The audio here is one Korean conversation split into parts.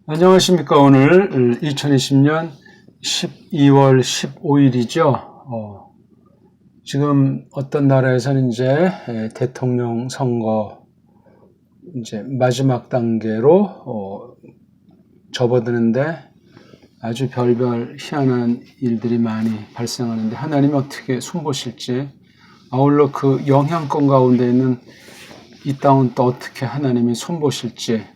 안녕하십니까. 오늘 2020년 12월 15일이죠. 지금 어떤 나라에서는 이제 대통령 선거 이제 마지막 단계로 접어드는데 아주 별별 희한한 일들이 많이 발생하는데 하나님이 어떻게 손보실지, 아울러 그 영향권 가운데 있는 이 땅은 또 어떻게 하나님이 손보실지,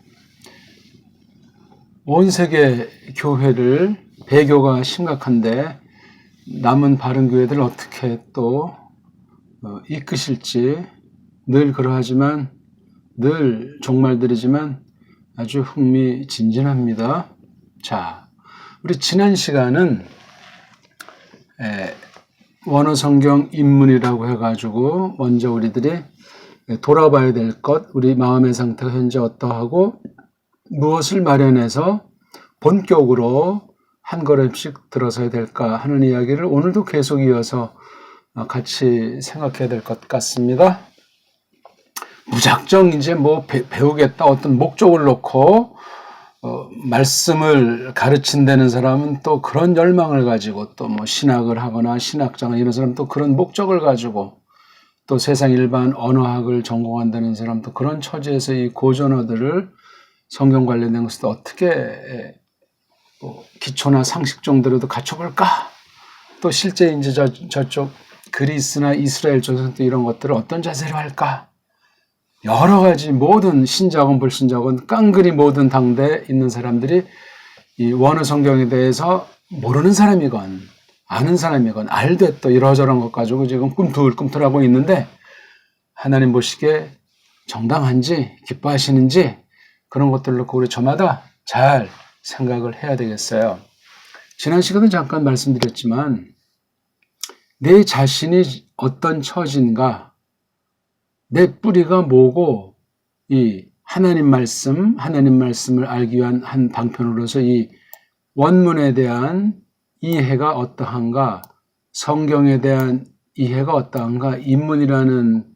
온 세계 교회를 배교가 심각한데 남은 바른 교회들을 어떻게 또 이끄실지, 늘 그러하지만, 늘 종말들이지만 아주 흥미진진합니다. 자, 우리 지난 시간은 원어성경 입문이라고 해가지고 먼저 우리들이 돌아봐야 될 것, 우리 마음의 상태가 현재 어떠하고 무엇을 마련해서 본격으로 한 걸음씩 들어서야 될까 하는 이야기를 오늘도 계속 이어서 같이 생각해야 될 것 같습니다. 무작정 이제 뭐 배우겠다 어떤 목적을 놓고 말씀을 가르친다는 사람은 또 그런 열망을 가지고 또 뭐 신학을 하거나 신학자나 이런 사람 또 그런 목적을 가지고 또 세상 일반 언어학을 전공한다는 사람도 그런 처지에서 이 고전어들을 성경 관련된 것을 어떻게 기초나 상식 정도로도 갖춰볼까? 또 실제 이제 저쪽 그리스나 이스라엘 쪽에서는 또 이런 것들을 어떤 자세로 할까? 여러 가지 모든 신자건 불신자건 깡그리 모든 당대에 있는 사람들이 이 원어 성경에 대해서 모르는 사람이건 아는 사람이건 알되 또 이러저런 것 가지고 지금 꿈틀꿈틀하고 있는데 하나님 보시기에 정당한지 기뻐하시는지 그런 것들을 놓고 우리 저마다 잘 생각을 해야 되겠어요. 지난 시간에 잠깐 말씀드렸지만 내 자신이 어떤 처지인가, 내 뿌리가 뭐고 이 하나님 말씀을 알기 위한 한 방편으로서 이 원문에 대한 이해가 어떠한가, 성경에 대한 이해가 어떠한가, 인문이라는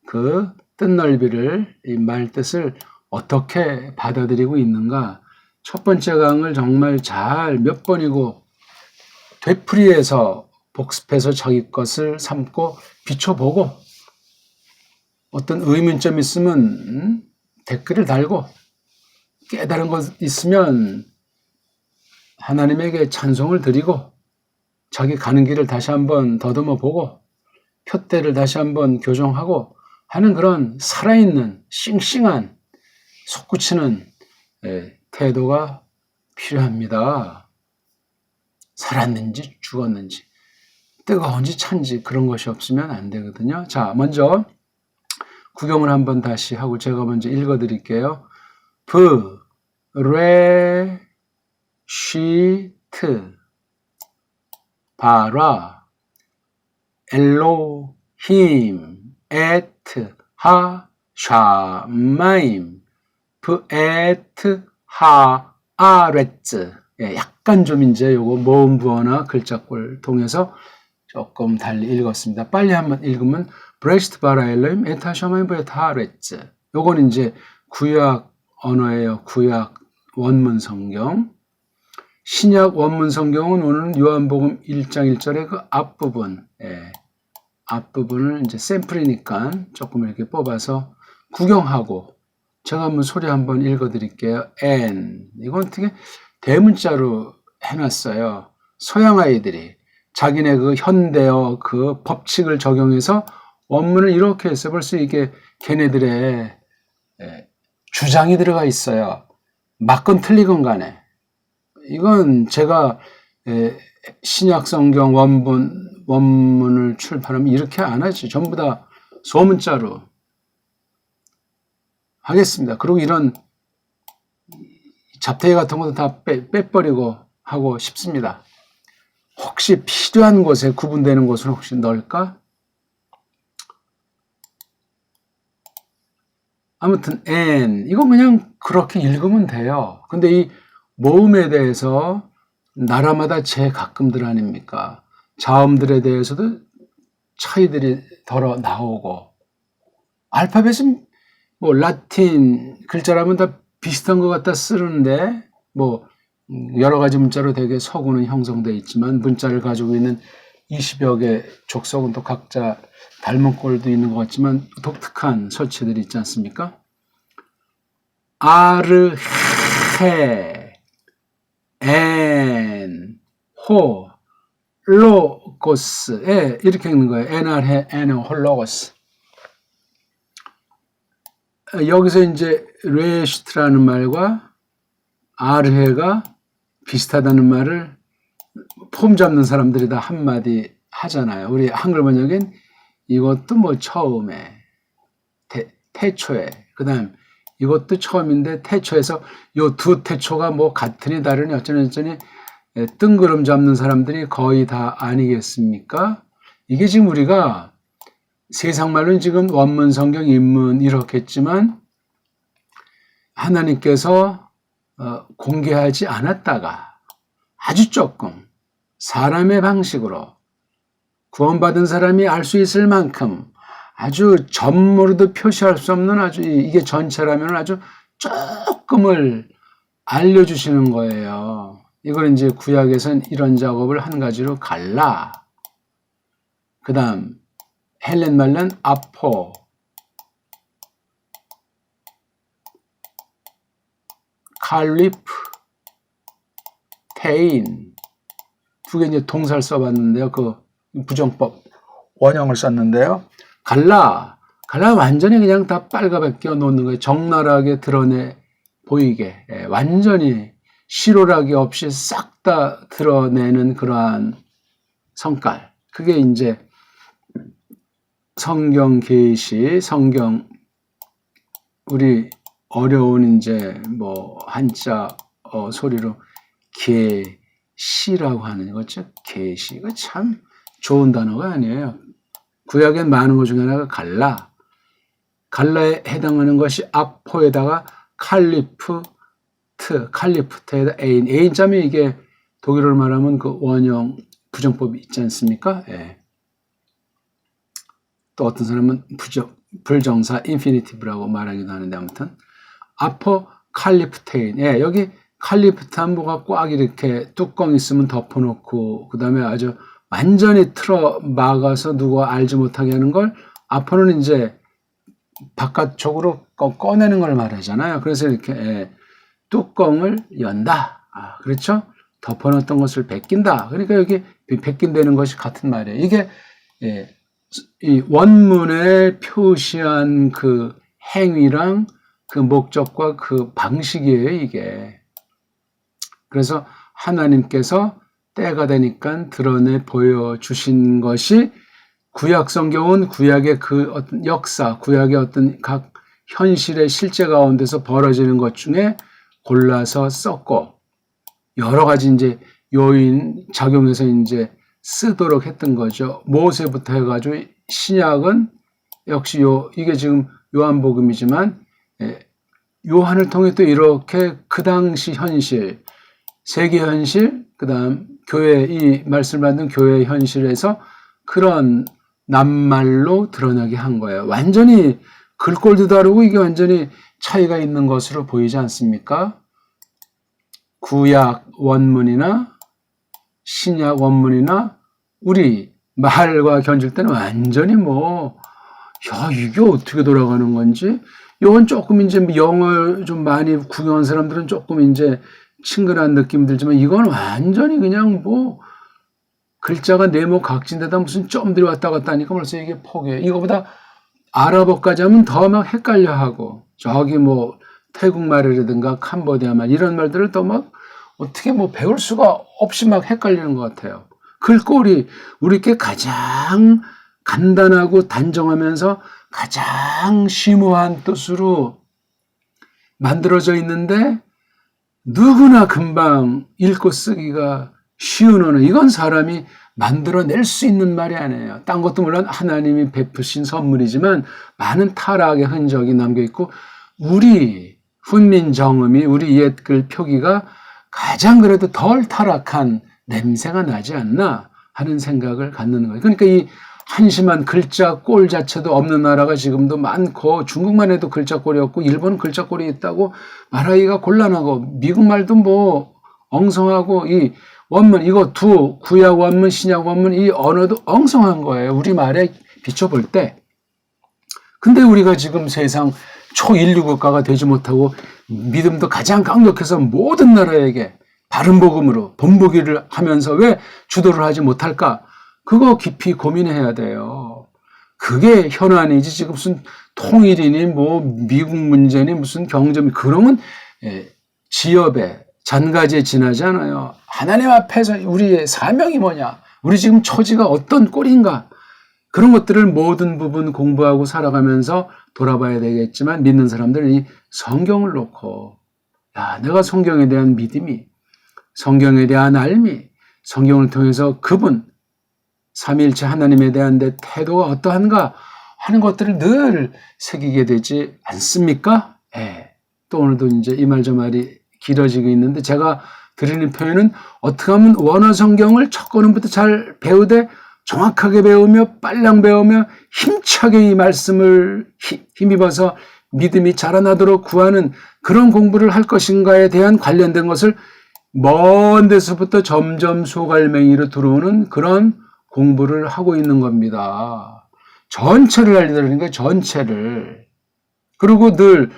그 뜻넓이를, 이 말뜻을 어떻게 받아들이고 있는가. 첫 번째 강을 정말 잘 몇 번이고 되풀이해서 복습해서 자기 것을 삼고 비춰보고 어떤 의문점 있으면 댓글을 달고 깨달은 것 있으면 하나님에게 찬송을 드리고 자기 가는 길을 다시 한번 더듬어 보고 표대를 다시 한번 교정하고 하는 그런 살아있는 싱싱한 솟구치는 태도가 필요합니다. 살았는지 죽었는지 뜨거운지 찬지 그런 것이 없으면 안 되거든요. 자, 먼저 구경을 한번 다시 하고 제가 먼저 읽어드릴게요. 브레시트 바라 엘로힘 에트 하샤마임 브에트 하아레츠. 약간 좀 이제 요거 모음 부어나 글자꼴 통해서 조금 달리 읽었습니다. 빨리 한번 읽으면 브레시트 바라 엘로힘 에트 하샤마임 브에트 하아레츠. 요거는 이제 구약 언어예요. 구약 원문 성경. 신약 원문 성경은 오늘 요한복음 1장 1절의 그 앞부분, 앞부분을 이제 샘플이니까 조금 이렇게 뽑아서 구경하고 제가 한번 소리 한번 읽어드릴게요. and 이건 어떻게 대문자로 해놨어요. 서양 아이들이 자기네 그 현대어 그 법칙을 적용해서 원문을 이렇게 해서 벌써 이게 걔네들의 주장이 들어가 있어요. 맞건 틀리건 간에. 이건 제가 신약 성경 원문을 출판하면 이렇게 안 하지. 전부 다 소문자로 하겠습니다. 그리고 이런 잡태기 같은 것도 다 빼버리고 하고 싶습니다. 혹시 필요한 곳에 구분되는 곳을 혹시 넣을까? 아무튼 and 이건 그냥 그렇게 읽으면 돼요. 근데 이 모음에 대해서 나라마다 제각금들 아닙니까? 자음들에 대해서도 차이들이 덜어 나오고 알파벳은 뭐 라틴 글자라면 다 비슷한 것 같다 쓰는데 뭐 여러 가지 문자로 되게 서구는 형성되어 있지만 문자를 가지고 있는 20여 개 족속은 또 각자 닮은 꼴도 있는 것 같지만 독특한 설치들이 있지 않습니까? 아르, 헤, 엔, 호, 로고스. 예, 이렇게 읽는 거예요. 에나르헤, 에노, 홀로고스. 여기서 이제 레시트라는 말과 아르헤가 비슷하다는 말을 폼 잡는 사람들이 다 한마디 하잖아요. 우리 한글 번역엔 이것도 뭐 처음에, 태초에, 그 다음 이것도 처음인데 태초에서 요 두 태초가 뭐 같으니 다르니 어쩌니 뜬구름 잡는 사람들이 거의 다 아니겠습니까? 이게 지금 우리가 세상 말로는 지금 원문 성경 인문 이렇겠지만 하나님께서 공개하지 않았다가 아주 조금 사람의 방식으로 구원받은 사람이 알 수 있을 만큼 아주 전무로도 표시할 수 없는 아주 이게 전체라면 아주 조금을 알려주시는 거예요. 이걸 이제 구약에선 이런 작업을 한 가지로 갈라. 그 다음 헬렌 말은 아포, 칼리프, 테인 두 개 이제 동사를 써봤는데요. 그 부정법 원형을 썼는데요. 갈라 완전히 그냥 다 빨가벗겨 놓는 거예요. 적나라하게 드러내 보이게 완전히 실오라기 없이 싹 다 드러내는 그러한 성깔. 그게 이제 성경 계시, 성경 우리 어려운 이제 뭐 한자 소리로 계시라고 하는 거죠. 계시. 이거 참 좋은 단어가 아니에요. 구약엔 많은 것 중에 하나가 갈라에 해당하는 것이 아포에다가 칼리프트에다 에인자면 이게 독일어로 말하면 그 원형 부정법이 있지 않습니까? 예. 또 어떤 사람은 불정사 인피니티브라고 말하기도 하는데 아무튼 아포 칼리프테인. 예, 여기 칼리프트한 뭐가 꽉 이렇게 뚜껑 있으면 덮어놓고 그 다음에 아주 완전히 틀어 막아서 누가 알지 못하게 하는 걸 아포는 이제 바깥쪽으로 꺼내는 걸 말하잖아요. 그래서 이렇게 뚜껑을 연다. 그렇죠? 덮어놨던 것을 벗긴다. 그러니까 여기 벗긴다는 것이 같은 말이에요. 이게 이 원문에 표시한 그 행위랑 그 목적과 그 방식이에요, 이게. 그래서 하나님께서 때가 되니까 드러내 보여주신 것이 구약 성경은 구약의 그 어떤 역사, 구약의 어떤 각 현실의 실제 가운데서 벌어지는 것 중에 골라서 썼고, 여러 가지 이제 요인 작용해서 이제 쓰도록 했던 거죠. 모세부터 해가지고 신약은 역시 이게 지금 요한복음이지만 요한을 통해 또 이렇게 그 당시 현실, 세계 현실, 그 다음 교회, 이 말씀을 받는 교회 현실에서 그런 낱말로 드러나게 한 거예요. 완전히 글꼴도 다르고 이게 완전히 차이가 있는 것으로 보이지 않습니까? 구약 원문이나 신약 원문이나 우리 말과 견줄 때는 완전히 이게 어떻게 돌아가는 건지, 이건 조금 이제 영어 좀 많이 구경한 사람들은 조금 이제 친근한 느낌 들지만 이건 완전히 그냥 글자가 네모 각진데다 무슨 점들이 왔다 갔다 하니까 벌써 이게 포기해. 이거보다 아랍어까지 하면 더 막 헷갈려 하고, 저기 태국 말이라든가 캄보디아 말 이런 말들을 또 어떻게 배울 수가 없이 막 헷갈리는 것 같아요. 글꼴이 우리께 가장 간단하고 단정하면서 가장 심오한 뜻으로 만들어져 있는데 누구나 금방 읽고 쓰기가 쉬운 언어. 이건 사람이 만들어낼 수 있는 말이 아니에요. 딴 것도 물론 하나님이 베푸신 선물이지만 많은 타락의 흔적이 남겨있고 우리 훈민정음이 우리 옛글 표기가 가장 그래도 덜 타락한 냄새가 나지 않나 하는 생각을 갖는 거예요. 그러니까 이 한심한 글자꼴 자체도 없는 나라가 지금도 많고, 중국만 해도 글자꼴이 없고 일본은 글자꼴이 있다고 말하기가 곤란하고, 미국 말도 뭐 엉성하고, 이 원문 이거 구약 원문 신약 원문 이 언어도 엉성한 거예요, 우리말에 비춰볼 때. 근데 우리가 지금 세상 초인류 국가가 되지 못하고 믿음도 가장 강력해서 모든 나라에게 바른 복음으로 본보기를 하면서 왜 주도를 하지 못할까? 그거 깊이 고민해야 돼요. 그게 현안이지 지금 무슨 통일이니 뭐 미국 문제니 무슨 경제니 그런 건 지엽에 잔가지에 지나지 않아요. 하나님 앞에서 우리의 사명이 뭐냐? 우리 지금 처지가 어떤 꼴인가? 그런 것들을 모든 부분 공부하고 살아가면서 돌아봐야 되겠지만, 믿는 사람들은 이 성경을 놓고, 야, 내가 성경에 대한 믿음이, 성경에 대한 알미, 성경을 통해서 그분, 삼위일체 하나님에 대한 내 태도가 어떠한가 하는 것들을 늘 새기게 되지 않습니까? 예. 또 오늘도 이제 이 말 저 말이 길어지고 있는데, 제가 드리는 표현은 어떻게 하면 원어 성경을 첫 걸음부터 잘 배우되 정확하게 배우며 빨랑 배우며 힘차게 이 말씀을 힘입어서 믿음이 자라나도록 구하는 그런 공부를 할 것인가에 대한 관련된 것을 먼 데서부터 점점 소갈맹이로 들어오는 그런 공부를 하고 있는 겁니다. 전체를 알리는 거예요, 전체를. 그리고 늘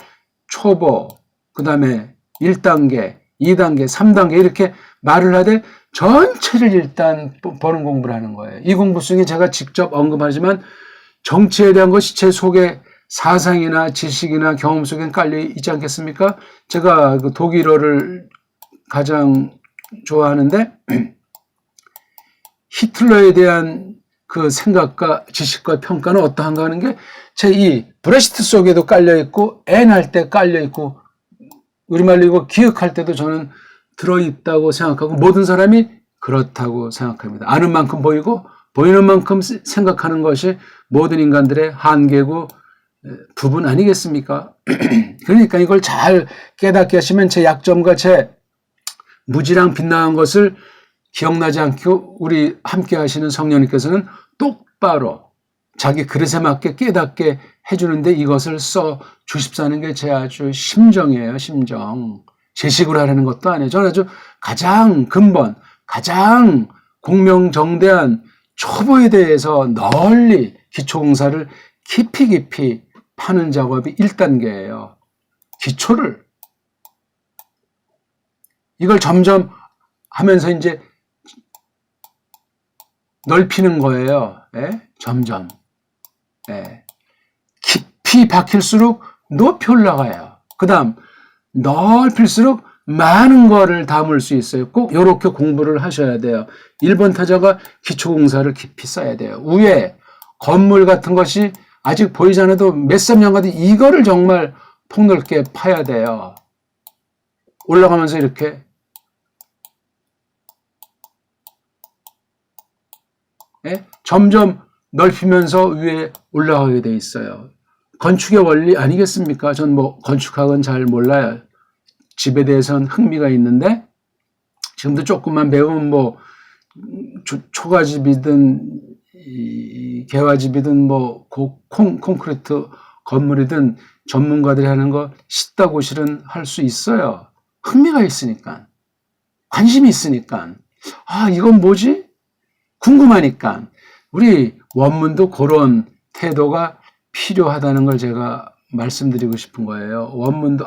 초보, 그 다음에 1단계, 2단계, 3단계 이렇게 말을 하되 전체를 일단 보는 공부를 하는 거예요. 이 공부 중에 제가 직접 언급하지만 정치에 대한 것이 제 속에 사상이나 지식이나 경험 속에 깔려 있지 않겠습니까? 제가 그 독일어를 가장 좋아하는데 히틀러에 대한 그 생각과 지식과 평가는 어떠한가 하는 게 제 이 브레시트 속에도 깔려 있고 N 할 때 깔려 있고 우리말로 이거 기억할 때도 저는 들어있다고 생각하고 모든 사람이 그렇다고 생각합니다. 아는 만큼 보이고 보이는 만큼 생각하는 것이 모든 인간들의 한계고 부분 아니겠습니까? 그러니까 이걸 잘 깨닫게 하시면 제 약점과 제 무지랑 빛나는 것을 기억나지 않고 우리 함께 하시는 성령님께서는 똑바로 자기 그릇에 맞게 깨닫게 해주는데 이것을 써 주십사는 게 제 아주 심정이에요, 심정. 제 식으로 하라는 것도 아니에요. 저는 아주 가장 근본, 가장 공명정대한 초보에 대해서 널리 기초공사를 깊이 파는 작업이 1단계예요. 기초를. 이걸 점점 하면서 이제 넓히는 거예요. 예? 점점. 예. 깊이 박힐수록 높이 올라가요. 그 다음 넓힐수록 많은 거를 담을 수 있어요. 꼭 이렇게 공부를 하셔야 돼요. 1번 타자가 기초공사를 깊이 써야 돼요. 위에 건물 같은 것이 아직 보이지 않아도 몇십 년 가도 이거를 정말 폭넓게 파야 돼요. 올라가면서 이렇게 예? 점점 넓히면서 위에 올라가게 돼 있어요. 건축의 원리 아니겠습니까? 전 뭐 건축학은 잘 몰라요. 집에 대해서는 흥미가 있는데 지금도 조금만 배우면 뭐 초가집이든 개화집이든 뭐 콘크리트 건물이든 전문가들이 하는 거 쉽다고 실은 할 수 있어요. 흥미가 있으니까, 관심이 있으니까, 아 이건 뭐지? 궁금하니까. 우리 원문도 그런 태도가 필요하다는 걸 제가 말씀드리고 싶은 거예요. 원문도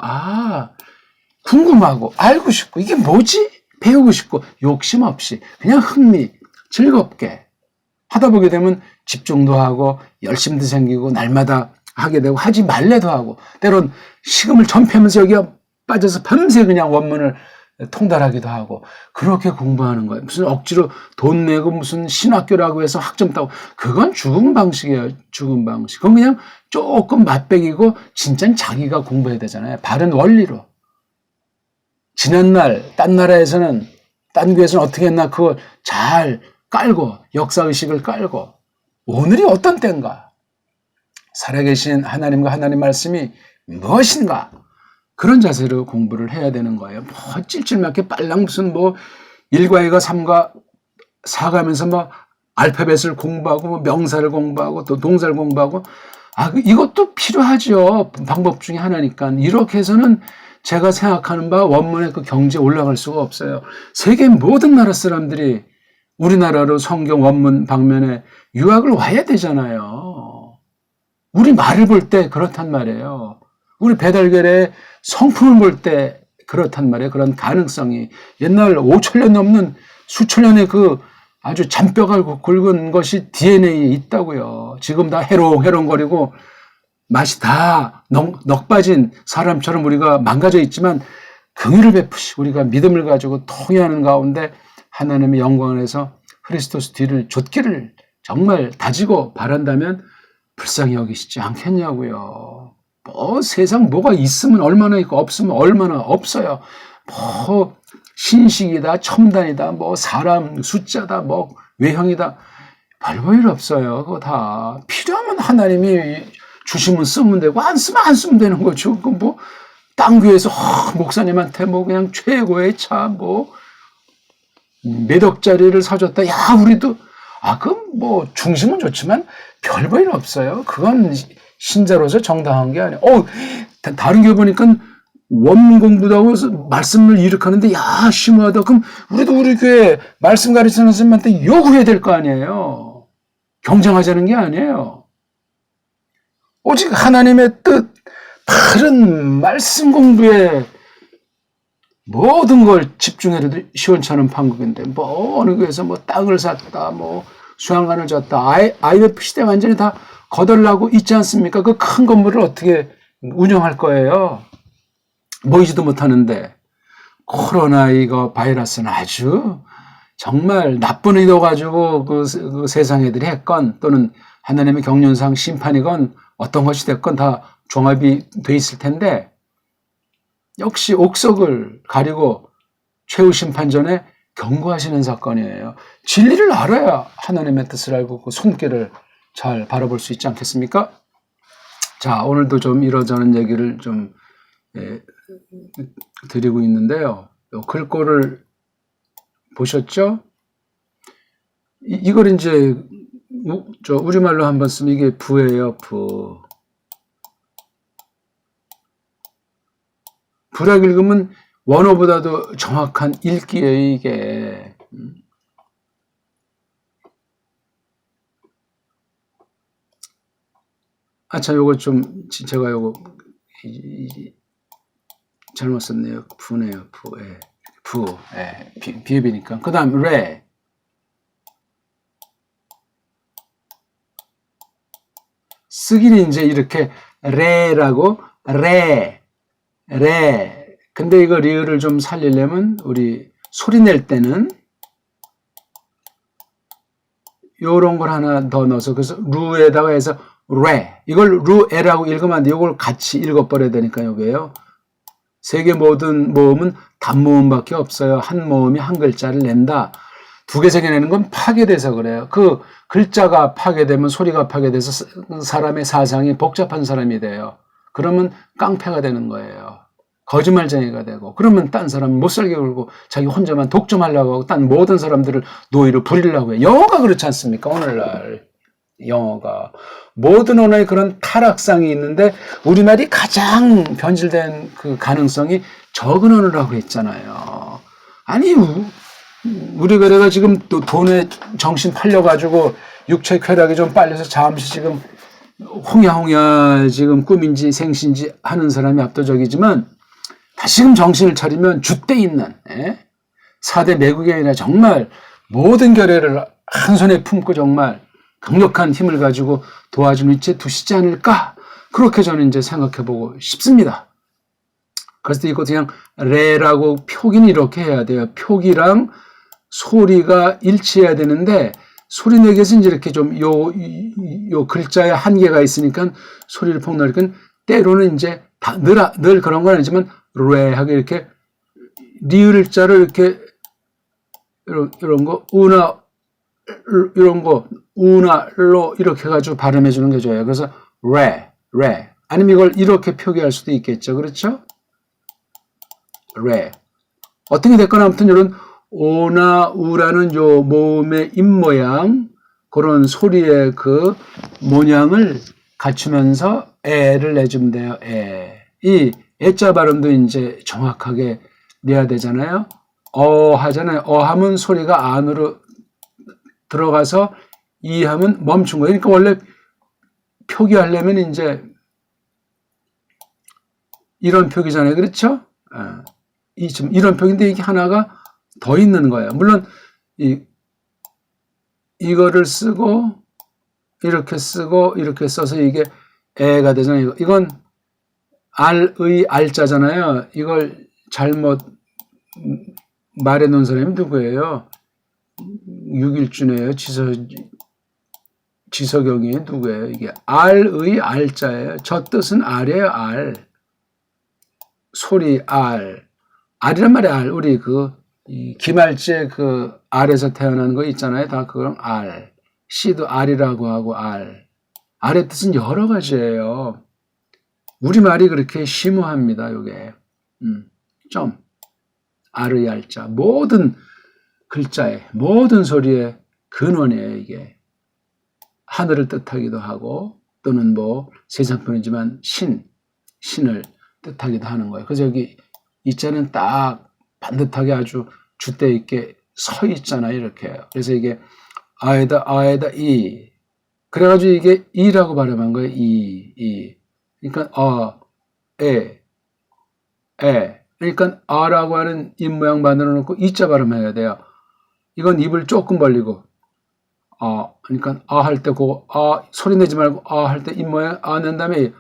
궁금하고 알고 싶고 이게 뭐지? 배우고 싶고 욕심 없이 그냥 흥미, 즐겁게 하다 보게 되면 집중도 하고 열심도 생기고 날마다 하게 되고 하지 말래도 하고 때론 식음을 전폐하면서 여기가 빠져서 밤새 그냥 원문을 통달하기도 하고 그렇게 공부하는 거예요. 무슨 억지로 돈 내고 무슨 신학교라고 해서 학점 따고 그건 죽은 방식이에요. 죽은 방식. 그건 그냥 조금 맛배기고 진짜는 자기가 공부해야 되잖아요. 바른 원리로. 지난날 딴 나라에서는 딴 교회에서는 어떻게 했나 그걸 잘 깔고 역사의식을 깔고 오늘이 어떤 때인가 살아계신 하나님과 하나님 말씀이 무엇인가 그런 자세로 공부를 해야 되는 거예요. 뭐 찔찔맞게 빨랑 무슨 뭐 1과 2가 3과 4 가면서 뭐 알파벳을 공부하고 뭐 명사를 공부하고 또 동사를 공부하고 이것도 필요하죠. 방법 중에 하나니까. 이렇게 해서는 제가 생각하는 바 원문의 그 경지에 올라갈 수가 없어요. 세계 모든 나라 사람들이 우리나라로 성경 원문 방면에 유학을 와야 되잖아요. 우리 말을 볼 때 그렇단 말이에요. 우리 배달결의 성품을 볼 때 그렇단 말이에요. 그런 가능성이. 옛날 5,000년 넘는 수천 년의 그 아주 잔뼈가 굵은 것이 DNA에 있다고요. 지금 다 해롱해롱거리고 맛이 다 넋 빠진 사람처럼 우리가 망가져 있지만 긍휼을 베푸시고 우리가 믿음을 가지고 통회하는 가운데 하나님의 영광 안에서 크리스토스 뒤를 좇기를 정말 다지고 바란다면 불쌍히 여기시지 않겠냐고요. 뭐 세상 뭐가 있으면 얼마나 있고 없으면 얼마나 없어요. 뭐 신식이다, 첨단이다, 뭐 사람 숫자다, 뭐 외형이다, 별 볼 일 없어요. 그거 다 필요하면 하나님이 주시면 쓰면 되고 안 쓰면 안 쓰면 되는 거죠. 그 뭐 땅교회에서 목사님한테 뭐 그냥 최고의 차 뭐 몇 억짜리를 사줬다. 야 우리도 그럼 뭐 중심은 좋지만 별 볼 일 없어요. 그건 신자로서 정당한 게 아니에요. 다른 교회 보니까 원문 공부도 하고 말씀을 일으키는데 심하다. 그럼 우리도 우리 교회 말씀 가르치는 선생님한테 요구해야 될 거 아니에요. 경쟁하자는 게 아니에요. 오직 하나님의 뜻, 바른 말씀 공부에 모든 걸 집중해도 시원찮은 판국인데 뭐 어느 교회에서 뭐 땅을 샀다, 뭐 수양관을 졌다. IMF 시대 완전히 다 거덜나고 있지 않습니까? 그 큰 건물을 어떻게 운영할 거예요? 모이지도 못하는데. 코로나 이거 바이러스는 아주 정말 나쁜 의도 가지고 그 세상 애들이 했건 또는 하나님의 경륜상 심판이건 어떤 것이 됐건 다 종합이 돼 있을 텐데 역시 옥석을 가리고 최후 심판 전에 경고하시는 사건이에요. 진리를 알아야 하나님의 뜻을 알고 그 손길을 잘 바라볼 수 있지 않겠습니까? 자, 오늘도 좀 이러저런 얘기를 좀 드리고 있는데요. 글꼴을 보셨죠? 이걸 이제 우리말로 한번 쓰면 이게 부예요, 부. 부라 읽으면 원어보다도 정확한 읽기예요, 이게. 요거 좀, 제가 요거, 잘못 썼네요. 부네요, 부. 예. 부. 예. 비읍이니까. 그 다음, 레. 쓰기는 이제 이렇게, 레라고, 레. 근데 이거 리을을 좀 살리려면, 우리 소리 낼 때는, 요런 걸 하나 더 넣어서, 그래서 루에다가 해서, 레. 이걸 루에라고 읽으면 안 돼. 이걸 같이 읽어버려야 되니까, 요게요. 세계 모든 모음은 단모음밖에 없어요. 한 모음이 한 글자를 낸다. 두 개, 세 개 내는 건 파괴돼서 그래요. 그 글자가 파괴되면 소리가 파괴돼서 사람의 사상이 복잡한 사람이 돼요. 그러면 깡패가 되는 거예요. 거짓말쟁이가 되고, 그러면 딴 사람 못 살게 굴고 자기 혼자만 독점하려고 하고 딴 모든 사람들을 노예로 부리려고 해요. 영어가 그렇지 않습니까? 오늘날 영어가 모든 언어에 그런 타락상이 있는데 우리말이 가장 변질된 그 가능성이 적은 언어라고 했잖아요. 아니 우리 교회가 지금 또 돈에 정신 팔려가지고 육체 쾌락이 좀 빨려서 잠시 지금 홍야홍야 지금 꿈인지 생신지 하는 사람이 압도적이지만 다시금 정신을 차리면 줏대 있는 4대 매국이 아니라 정말 모든 결례를 한 손에 품고 정말 강력한 힘을 가지고 도와주는 위치에 두시지 않을까? 그렇게 저는 이제 생각해보고 싶습니다. 그래서 이거 그냥 레라고 표기는 이렇게 해야 돼요. 표기랑 소리가 일치해야 되는데 소리 내기 위해서 이제 이렇게 좀 요 글자에 한계가 있으니까 소리를 폭넓으니까 때로는 이제 늘 그런 건 아니지만 레하게 이렇게 리을자를 이렇게 이런 거 우나 이런 거 우나로 이렇게 해가지고 발음해 주는 게 좋아요. 그래서 레 아니면 이걸 이렇게 표기할 수도 있겠죠. 그렇죠? 레 어떻게 됐거나 아무튼 이런 오나 우라는 요 모음의 입모양 그런 소리의 그 모양을 갖추면서 에를 내주면 돼요. 에. 이 에자 발음도 이제 정확하게 내야 되잖아요. 하잖아요. 하면 소리가 안으로 들어가서 이 하면 멈춘 거예요. 그러니까 원래 표기하려면 이제 이런 표기잖아요. 그렇죠? 이런 표기인데 이게 하나가 더 있는 거예요. 물론 이거를 쓰고 이렇게 쓰고 이렇게 써서 이게 에가 되잖아요. 이건 알의 알자잖아요. 이걸 잘못 말해 놓은 사람이 누구예요? 육일준이에요. 지석영이 누구예요? 이게 알의 알자예요. 저 뜻은 알이에요. 알. 소리 알. 알이란 말이에요. 알. 우리 기말제 알에서 태어난 거 있잖아요. 다 그건 알. 씨도 알이라고 하고 알. 알의 뜻은 여러 가지예요. 우리말이 그렇게 심오합니다. 요게. 좀. 알의 알자. 모든 글자의, 모든 소리의 근원이에요. 이게. 하늘을 뜻하기도 하고 또는 세상 표현이지만 신을 뜻하기도 하는 거예요. 그래서 여기 이자는 딱 반듯하게 아주 줏대 있게 서 있잖아요. 이렇게. 그래서 이게 아에다 이. 그래가지고 이게 이라고 발음한 거예요. 이. 그러니까 에. 그러니까 아라고 하는 입 모양 만들어 놓고 이자 발음해야 돼요. 이건 입을 조금 벌리고 그러니까 할 때 소리 내지 말고 할 때 입 모양 낸 다음에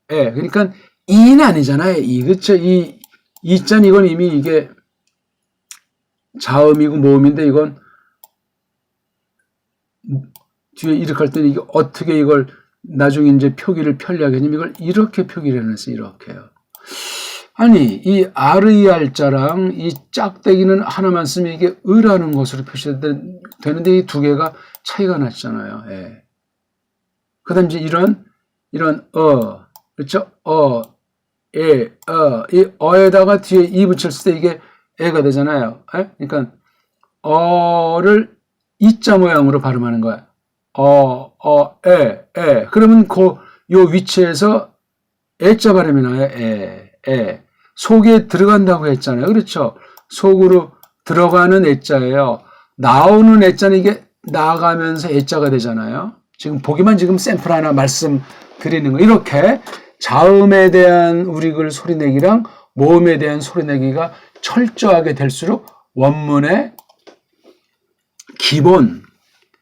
그러니까 이는 아니잖아요. 그렇죠? 이자는 이건 이미 이게 자음이고 모음인데 이건 뒤에 이렇게 할 때는 이게 어떻게 이걸 나중에 이제 표기를 편리하게 하냐면 이걸 이렇게 표기를 해놨어요. 이렇게요. 아니 이 알의 알자랑 이 짝대기는 하나만 쓰면 이게 의라는 것으로 표시되는데 이 두 개가 차이가 났잖아요. 예. 그 다음 이제 이런 그렇죠? 이 어에다가 뒤에 이 붙였을 때 이게 에가 되잖아요. 예? 그러니까 어를 이자 모양으로 발음하는 거야. 에. 그러면 요 위치에서 에자 발음이 나요. 에. 속에 들어간다고 했잖아요. 그렇죠? 속으로 들어가는 에자예요. 나오는 에자는 이게 나가면서 에자가 되잖아요. 지금 보기만 지금 샘플 하나 말씀드리는 거. 이렇게 자음에 대한 우리글 소리내기랑 모음에 대한 소리내기가 철저하게 될수록 원문의 기본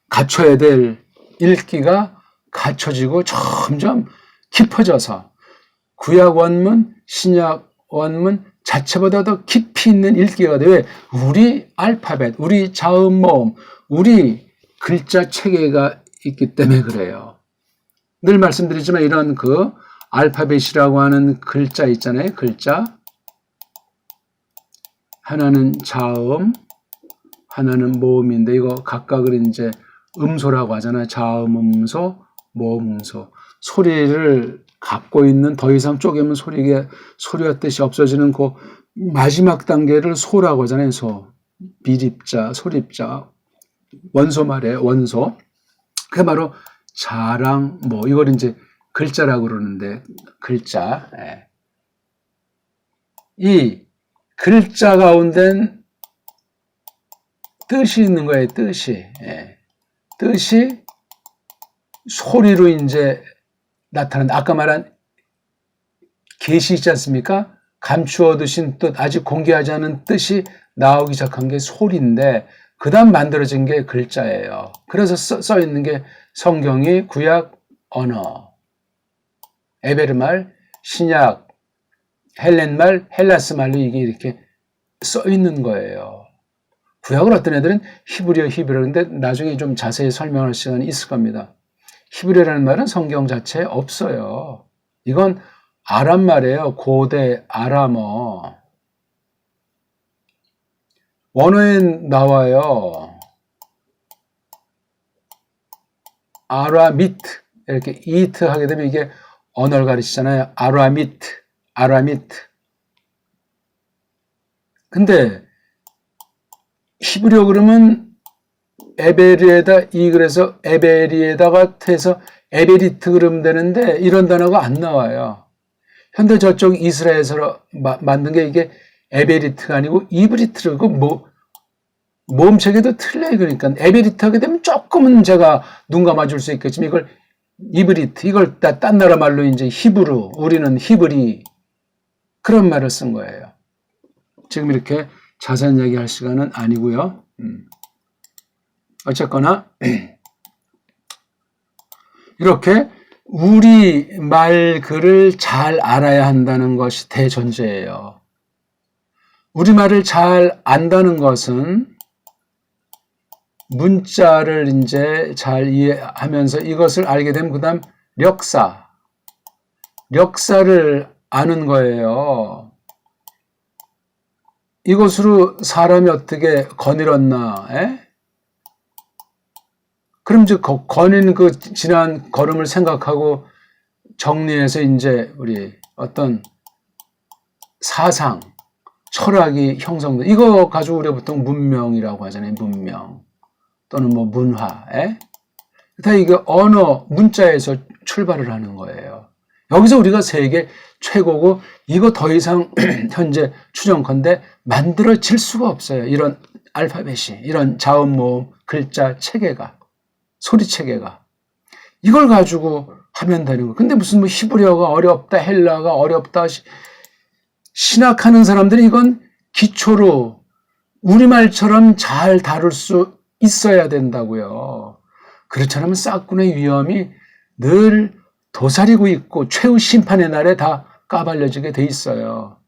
갖춰야 될 읽기가 갖춰지고 점점 깊어져서 구약 원문, 신약 원문 자체보다 더 깊이 있는 읽기가 돼. 왜? 우리 알파벳, 우리 자음 모음, 우리 글자 체계가 있기 때문에 그래요. 늘 말씀드리지만 이런 알파벳이라고 하는 글자 있잖아요. 글자. 하나는 자음, 하나는 모음인데 이거 각각을 이제 음소라고 하잖아요. 자음 음소, 모음 음소. 소리를 갖고 있는 더 이상 쪼개면 소리와 뜻이 없어지는 마지막 단계를 소라고 하잖아요. 소. 비립자, 소립자. 원소 말이에요. 원소. 그게 바로 자랑, 이걸 이제 글자라고 그러는데, 글자. 예. 이 글자 가운데는 뜻이 있는 거예요. 뜻이. 예. 뜻이 소리로 이제 나타난다. 아까 말한 계시 있지 않습니까? 감추어 두신 뜻, 아직 공개하지 않은 뜻이 나오기 시작한 게 소리인데 그 다음 만들어진 게 글자예요. 그래서 써 있는 게 성경이 구약 언어, 에베르말, 신약, 헬렌말, 헬라스 말로 이게 이렇게 써 있는 거예요. 구약을 어떤 애들은 히브리어인데 나중에 좀 자세히 설명할 시간이 있을 겁니다. 히브리어라는 말은 성경 자체에 없어요. 이건 아람 말이에요. 고대 아람어. 원어에 나와요. 아라미트. 이렇게 이트 하게 되면 이게 언어를 가리키잖아요. 아라미트. 근데 히브리어 그러면 그래서 에베리에다가 해서 에베리트 그러면 되는데 이런 단어가 안 나와요. 현대 저쪽 이스라엘에서 만든 게 이게 에베리트가 아니고 이브리트로 모음책에도 틀려요. 그러니까 에베리트 하게 되면 조금은 제가 눈 감아줄 수 있겠지만 이걸 이브리트, 이걸 딴 나라 말로 이제 히브루, 우리는 히브리 그런 말을 쓴 거예요. 지금 이렇게 자세한 얘기할 시간은 아니고요. 어쨌거나 이렇게 우리 말 글을 잘 알아야 한다는 것이 대전제예요. 우리 말을 잘 안다는 것은 문자를 이제 잘 이해하면서 이것을 알게 되면 그다음 력사를 아는 거예요. 이것으로 사람이 어떻게 거닐었나? 그럼 이제 거닌 그 지난 걸음을 생각하고 정리해서 이제 우리 어떤 사상, 철학이 형성돼. 이거 가지고 우리가 보통 문명이라고 하잖아요. 문명 또는 뭐 문화. 다 이게 언어, 문자에서 출발을 하는 거예요. 여기서 우리가 세계 최고고 이거 더 이상 현재 추정컨대 만들어질 수가 없어요. 이런 알파벳이, 이런 자음, 모음, 글자 체계가, 소리 체계가. 이걸 가지고 하면 되는 거예요. 근데 무슨 뭐 히브리어가 어렵다, 헬라가 어렵다, 신학하는 사람들이 이건 기초로 우리말처럼 잘 다룰 수 있어야 된다고요. 그렇지 않으면 싹군의 위험이 늘 도사리고 있고 최후 심판의 날에 다 까발려지게 돼 있어요.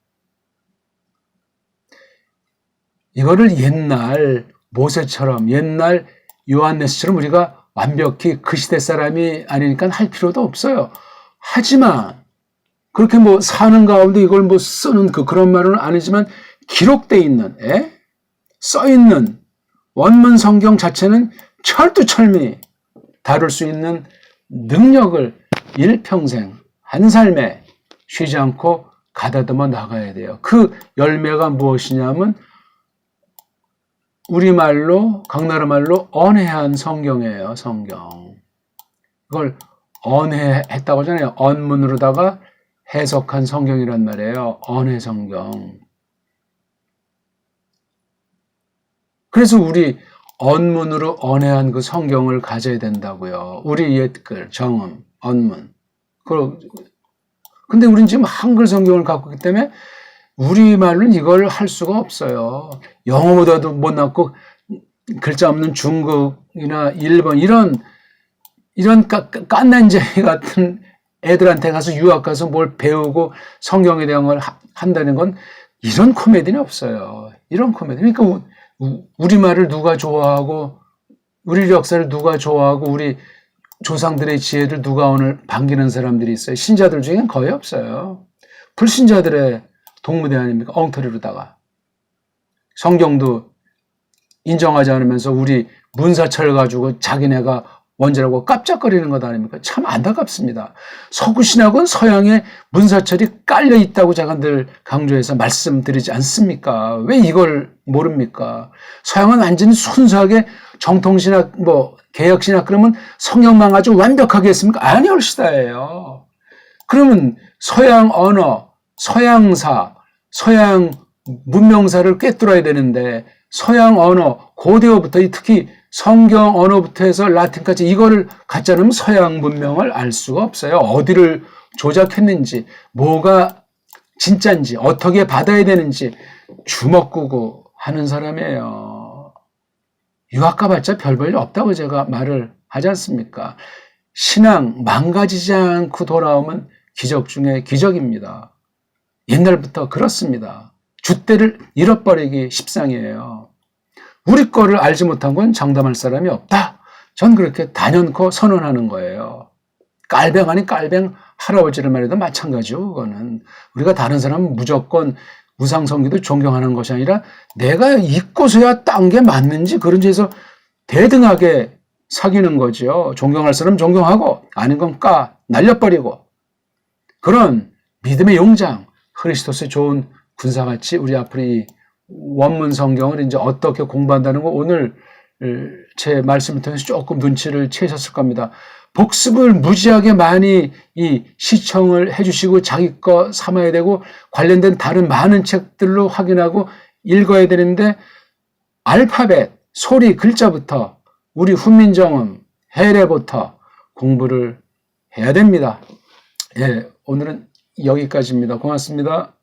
이거를 옛날 모세처럼, 옛날 요한네스처럼 우리가 완벽히 그 시대 사람이 아니니까 할 필요도 없어요. 하지만 그렇게 뭐 사는 가운데 이걸 뭐 쓰는 그런 말은 아니지만 기록돼 있는, 써 있는 원문 성경 자체는 철두철미 다룰 수 있는 능력을 일평생 한 삶에 쉬지 않고 가다듬어 나가야 돼요. 그 열매가 무엇이냐면 우리말로, 각나라 말로 언해한 성경이에요. 성경. 이걸 언해했다고 하잖아요. 언문으로다가 해석한 성경이란 말이에요. 언해 성경. 그래서 우리 언문으로 언해한 그 성경을 가져야 된다고요. 우리 옛글, 정음, 언문. 근데 우리는 지금 한글 성경을 갖고 있기 때문에 우리말로는 이걸 할 수가 없어요. 영어보다도 못났고 글자 없는 중국이나 일본 이런 깐난쟁이 같은 애들한테 가서 유학 가서 뭘 배우고 성경에 대한 걸 한다는 건 이런 코미디는 없어요. 이런 코미디. 그러니까 우리말을 누가 좋아하고 우리 역사를 누가 좋아하고 우리 조상들의 지혜를 누가 오늘 반기는 사람들이 있어요. 신자들 중엔 거의 없어요. 불신자들의 동무대 아닙니까? 엉터리로다가. 성경도 인정하지 않으면서 우리 문사철 가지고 자기네가 원죄라고 깜짝거리는 것 아닙니까? 참 안타깝습니다. 서구 신학은 서양의 문사철이 깔려 있다고 제가 늘 강조해서 말씀드리지 않습니까? 왜 이걸 모릅니까? 서양은 완전히 순수하게 정통신학, 개혁신학 그러면 성경만 가지고 완벽하게 했습니까? 아니올시다예요. 그러면 서양 언어, 서양사, 서양 문명사를 꿰뚫어야 되는데 서양 언어, 고대어부터 특히 성경 언어부터 해서 라틴까지 이거를 갖지 않으면 서양 문명을 알 수가 없어요. 어디를 조작했는지, 뭐가 진짜인지, 어떻게 받아야 되는지 주먹구구 하는 사람이에요. 유학 가봤자 별 볼일 없다고 제가 말을 하지 않습니까? 신앙 망가지지 않고 돌아오면 기적 중에 기적입니다. 옛날부터 그렇습니다. 줏대를 잃어버리기 십상이에요. 우리 거를 알지 못한 건 장담할 사람이 없다. 전 그렇게 단연코 선언하는 거예요. 깔뱅 아닌 깔뱅 할아버지를 말해도 마찬가지요. 그거는 우리가 다른 사람은 무조건 우상성기도 존경하는 것이 아니라 내가 잊고서야 딴 게 맞는지 그런 데서 대등하게 사귀는 거죠. 존경할 사람 존경하고 아닌 건 날려버리고 그런 믿음의 용장 크리스토스의 좋은 군사같이 우리 앞으로 이 원문 성경을 이제 어떻게 공부한다는 거 오늘 제 말씀을 통해서 조금 눈치를 채셨을 겁니다. 복습을 무지하게 많이 이 시청을 해주시고 자기 거 삼아야 되고 관련된 다른 많은 책들로 확인하고 읽어야 되는데 알파벳, 소리, 글자부터 우리 훈민정음, 해례부터 공부를 해야 됩니다. 예, 오늘은 여기까지입니다. 고맙습니다.